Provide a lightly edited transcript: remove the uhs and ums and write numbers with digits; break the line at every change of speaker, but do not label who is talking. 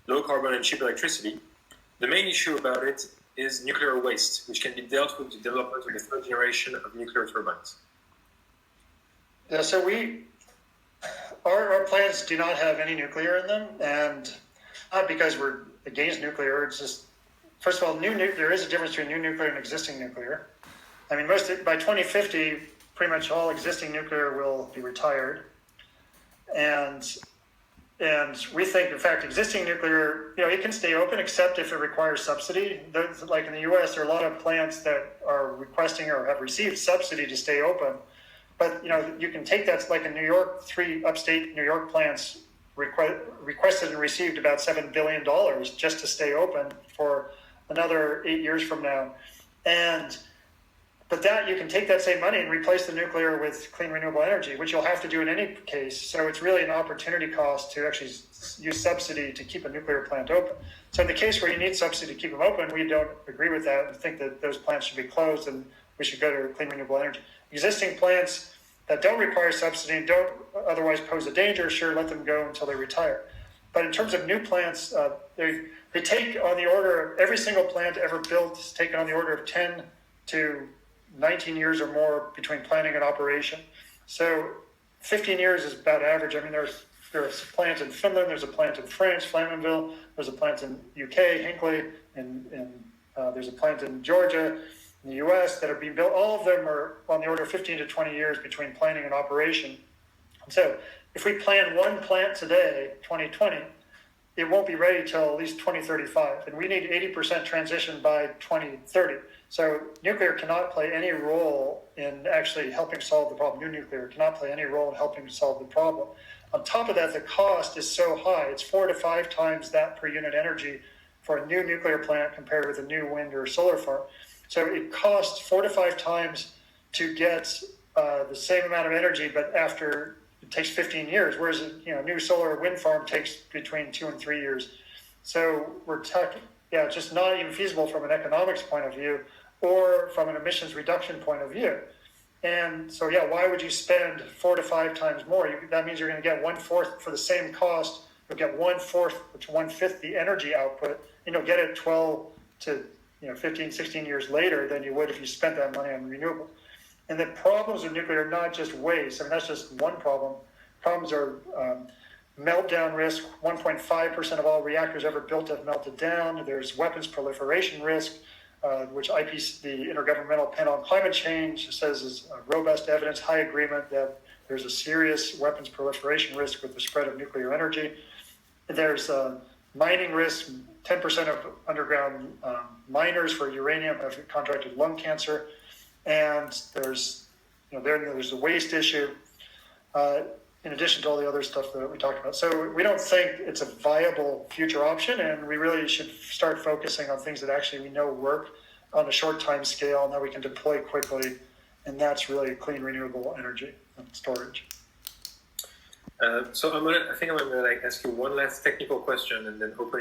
low carbon and cheap electricity. The main issue about it is nuclear waste, which can be dealt with the development of the third generation of nuclear turbines.
Yeah, so our plants do not have any nuclear in them, and not because we're against nuclear. It's just, first of all, there is a difference between new nuclear and existing nuclear. I mean, by 2050, pretty much all existing nuclear will be retired, and we think, in fact, existing nuclear, it can stay open except if it requires subsidy. Like in the U.S., there are a lot of plants that are requesting or have received subsidy to stay open. But you can take that, like in New York, 3 upstate New York plants requested and received about $7 billion just to stay open for another 8 years from now. But that you can take that same money and replace the nuclear with clean renewable energy, which you'll have to do in any case. So it's really an opportunity cost to actually use subsidy to keep a nuclear plant open. So in the case where you need subsidy to keep them open, we don't agree with that and think that those plants should be closed and we should go to clean renewable energy. Existing plants that don't require subsidy and don't otherwise pose a danger, sure, let them go until they retire. But in terms of new plants, they take on the order of, every single plant ever built is taken on the order of 10 to 19 years or more between planning and operation. So 15 years is about average. I mean, there's a plant in Finland, there's a plant in France, Flamanville, there's a plant in UK, Hinkley, and there's a plant in Georgia, in the US that are being built. All of them are on the order of 15 to 20 years between planning and operation. And so if we plan one plant today, 2020, it won't be ready till at least 2035. And we need 80% transition by 2030. So nuclear cannot play any role in actually helping solve the problem. New nuclear cannot play any role in helping solve the problem. On top of that, the cost is so high. It's 4 to 5 times that per unit energy for a new nuclear plant compared with a new wind or solar farm. So it costs 4 to 5 times to get the same amount of energy, but after it takes 15 years, whereas a new solar or wind farm takes between 2 and 3 years. So we're talking, it's just not even feasible from an economics point of view or from an emissions reduction point of view. And so, why would you spend 4 to 5 times more? That means you're going to get 1/4 for the same cost. You'll get 1/4, which 1/5 the energy output, and you'll get it 12 to 15, 16 years later than you would if you spent that money on renewable. And the problems with nuclear are not just waste. I mean, that's just one problem. Problems are meltdown risk. 1.5% of all reactors ever built have melted down. There's weapons proliferation risk, which the Intergovernmental Panel on Climate Change says is robust evidence, high agreement that there's a serious weapons proliferation risk with the spread of nuclear energy. There's mining risk. 10% of underground miners for uranium have contracted lung cancer. And there's the waste issue, in addition to all the other stuff that we talked about. So we don't think it's a viable future option, and we really should start focusing on things that actually we know work on a short time scale and that we can deploy quickly, and that's really clean renewable energy and storage.
So I think I'm gonna ask you one last technical question and then open